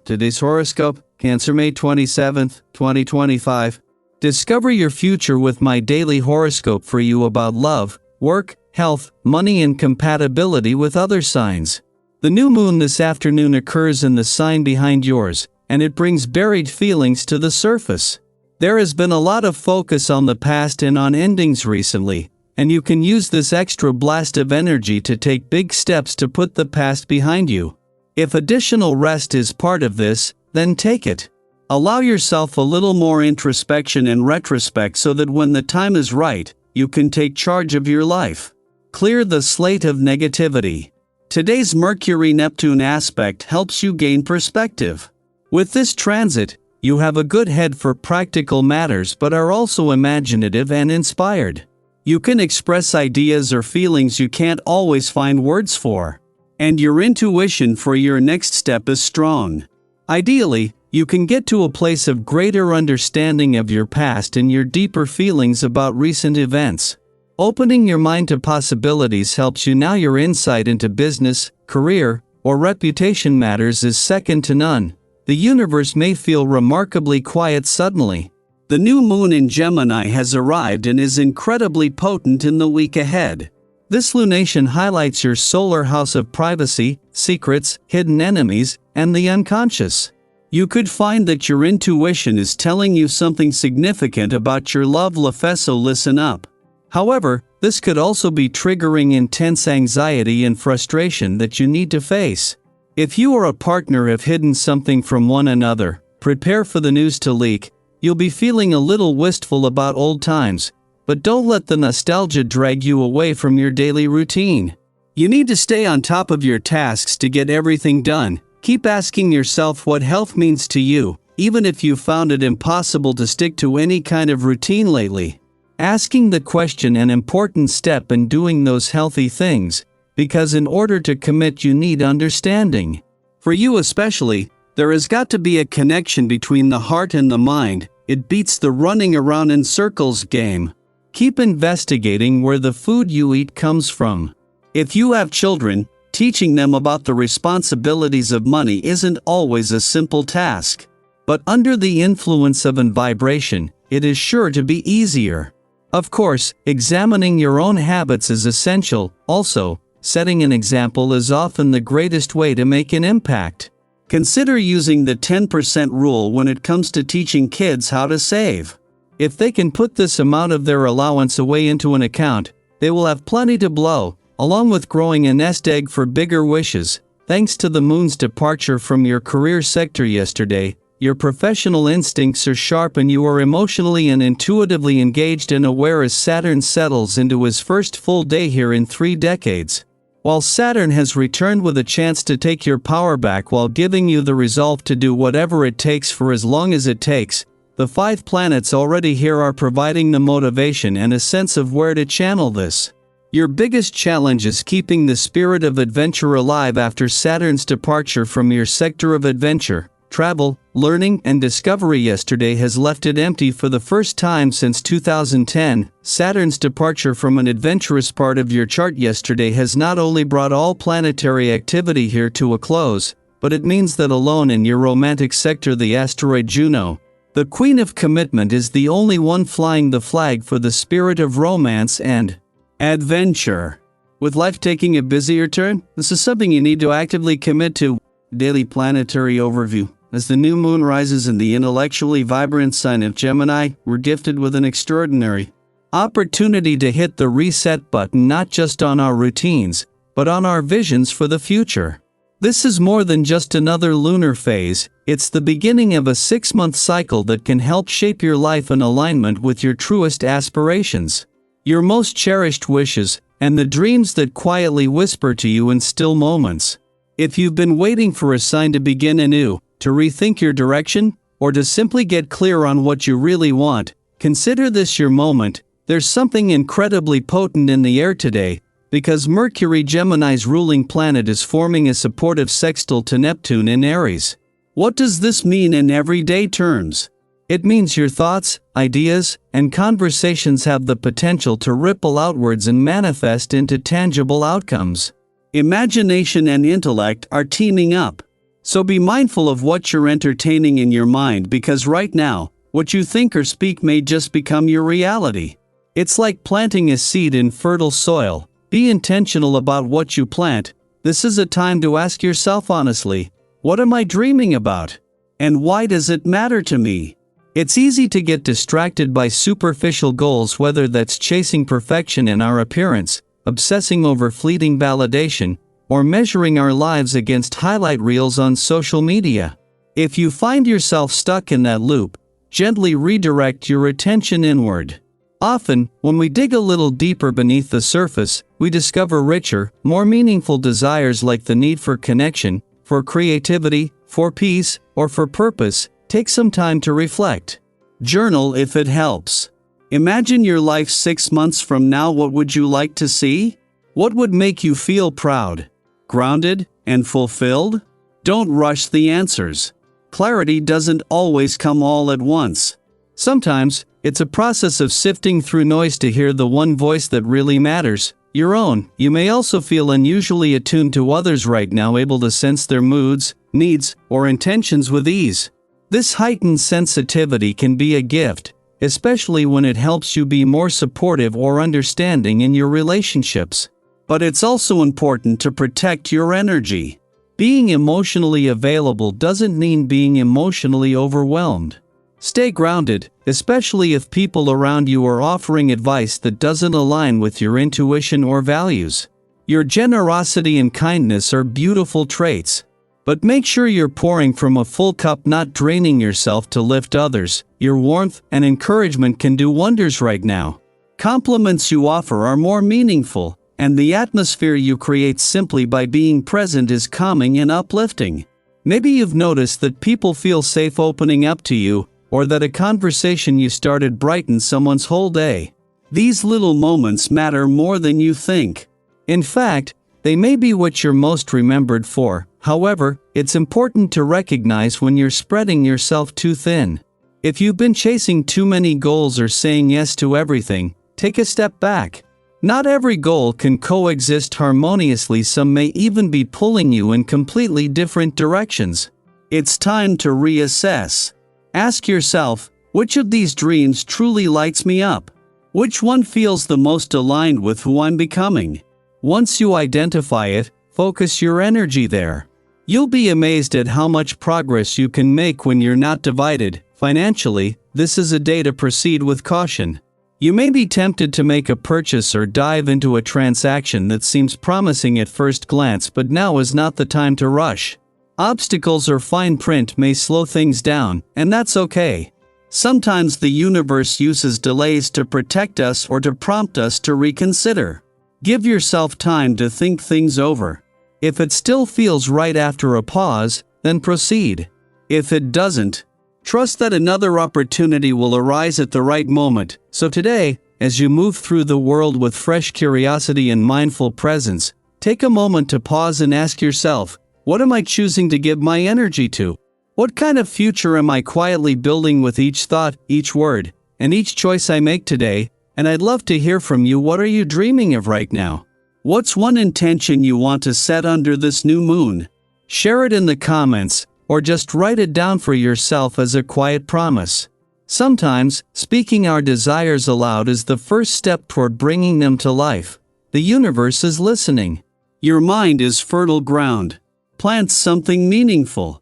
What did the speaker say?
Today's horoscope, Cancer May 27th, 2025. Discover your future with my daily horoscope for you about love, work, health, money and compatibility with other signs. The new moon this afternoon occurs in the sign behind yours, and it brings buried feelings to the surface. There has been a lot of focus on the past and on endings recently, and you can use this extra blast of energy to take big steps to put the past behind you. If additional rest is part of this, then take it. Allow yourself a little more introspection and retrospect so that when the time is right, you can take charge of your life. Clear the slate of negativity. Today's Mercury-Neptune aspect helps you gain perspective. With this transit, you have a good head for practical matters but are also imaginative and inspired. You can express ideas or feelings you can't always find words for. And your intuition for your next step is strong. Ideally, you can get to a place of greater understanding of your past and your deeper feelings about recent events. Opening your mind to possibilities helps you now. Your insight into business, career, or reputation matters is second to none. The universe may feel remarkably quiet suddenly. The new moon in Gemini has arrived and is incredibly potent in the week ahead. This lunation highlights your solar house of privacy, secrets, hidden enemies, and the unconscious. You could find that your intuition is telling you something significant about your love life, so listen up. However, this could also be triggering intense anxiety and frustration that you need to face. If you or a partner have hidden something from one another, prepare for the news to leak. You'll be feeling a little wistful about old times, but don't let the nostalgia drag you away from your daily routine. You need to stay on top of your tasks to get everything done. Keep asking yourself what health means to you, even if you found it impossible to stick to any kind of routine lately. Asking the question an important step in doing those healthy things, because in order to commit you need understanding. For you especially, there has got to be a connection between the heart and the mind. It beats the running around in circles game. Keep investigating where the food you eat comes from. If you have children, teaching them about the responsibilities of money isn't always a simple task. But under the influence of a vibration, it is sure to be easier. Of course, examining your own habits is essential. Also, setting an example is often the greatest way to make an impact. Consider using the 10% rule when it comes to teaching kids how to save. If they can put this amount of their allowance away into an account, they will have plenty to blow, along with growing a nest egg for bigger wishes. Thanks to the moon's departure from your career sector yesterday, your professional instincts are sharp and you are emotionally and intuitively engaged and aware as Saturn settles into his first full day here in 3 decades. While Saturn has returned with a chance to take your power back while giving you the resolve to do whatever it takes for as long as it takes, the 5 planets already here are providing the motivation and a sense of where to channel this. Your biggest challenge is keeping the spirit of adventure alive after Saturn's departure from your sector of adventure. Travel, learning, and discovery yesterday has left it empty for the first time since 2010. Saturn's departure from an adventurous part of your chart yesterday has not only brought all planetary activity here to a close, but it means that alone in your romantic sector, the asteroid Juno, the Queen of Commitment, is the only one flying the flag for the spirit of romance and adventure. With life taking a busier turn, this is something you need to actively commit to. Daily planetary overview. As the new moon rises in the intellectually vibrant sign of Gemini, we're gifted with an extraordinary opportunity to hit the reset button not just on our routines, but on our visions for the future. This is more than just another lunar phase, it's the beginning of a 6-month cycle that can help shape your life in alignment with your truest aspirations, your most cherished wishes, and the dreams that quietly whisper to you in still moments. If you've been waiting for a sign to begin anew, to rethink your direction, or to simply get clear on what you really want, consider this your moment. There's something incredibly potent in the air today, because Mercury, Gemini's ruling planet, is forming a supportive sextile to Neptune in Aries. What does this mean in everyday terms? It means your thoughts, ideas, and conversations have the potential to ripple outwards and manifest into tangible outcomes. Imagination and intellect are teaming up. So be mindful of what you're entertaining in your mind, because right now, what you think or speak may just become your reality. It's like planting a seed in fertile soil. Be intentional about what you plant. This is a time to ask yourself honestly, what am I dreaming about? And why does it matter to me? It's easy to get distracted by superficial goals, whether that's chasing perfection in our appearance, obsessing over fleeting validation, or measuring our lives against highlight reels on social media. If you find yourself stuck in that loop, gently redirect your attention inward. Often, when we dig a little deeper beneath the surface, we discover richer, more meaningful desires, like the need for connection, for creativity, for peace, or for purpose. Take some time to reflect. Journal if it helps. Imagine your life 6 months from now. What would you like to see? What would make you feel proud, grounded, and fulfilled? Don't rush the answers. Clarity doesn't always come all at once. Sometimes, it's a process of sifting through noise to hear the one voice that really matters, your own. You may also feel unusually attuned to others right now, able to sense their moods, needs, or intentions with ease. This heightened sensitivity can be a gift, especially when it helps you be more supportive or understanding in your relationships. But it's also important to protect your energy. Being emotionally available doesn't mean being emotionally overwhelmed. Stay grounded, especially if people around you are offering advice that doesn't align with your intuition or values. Your generosity and kindness are beautiful traits. But make sure you're pouring from a full cup, not draining yourself to lift others. Your warmth and encouragement can do wonders right now. Compliments you offer are more meaningful, and the atmosphere you create simply by being present is calming and uplifting. Maybe you've noticed that people feel safe opening up to you, or that a conversation you started brightens someone's whole day. These little moments matter more than you think. In fact, they may be what you're most remembered for. However, it's important to recognize when you're spreading yourself too thin. If you've been chasing too many goals or saying yes to everything, take a step back. Not every goal can coexist harmoniously. Some may even be pulling you in completely different directions. It's time to reassess. Ask yourself, which of these dreams truly lights me up? Which one feels the most aligned with who I'm becoming? Once you identify it, focus your energy there. You'll be amazed at how much progress you can make when you're not divided. Financially, this is a day to proceed with caution. You may be tempted to make a purchase or dive into a transaction that seems promising at first glance, but now is not the time to rush. Obstacles or fine print may slow things down, and that's okay. Sometimes the universe uses delays to protect us or to prompt us to reconsider. Give yourself time to think things over. If it still feels right after a pause, then proceed. If it doesn't, trust that another opportunity will arise at the right moment. So today, as you move through the world with fresh curiosity and mindful presence, take a moment to pause and ask yourself, what am I choosing to give my energy to? What kind of future am I quietly building with each thought, each word, and each choice I make today? And I'd love to hear from you. What are you dreaming of right now? What's one intention you want to set under this new moon? Share it in the comments, or just write it down for yourself as a quiet promise. Sometimes, speaking our desires aloud is the first step toward bringing them to life. The universe is listening. Your mind is fertile ground. Plant something meaningful.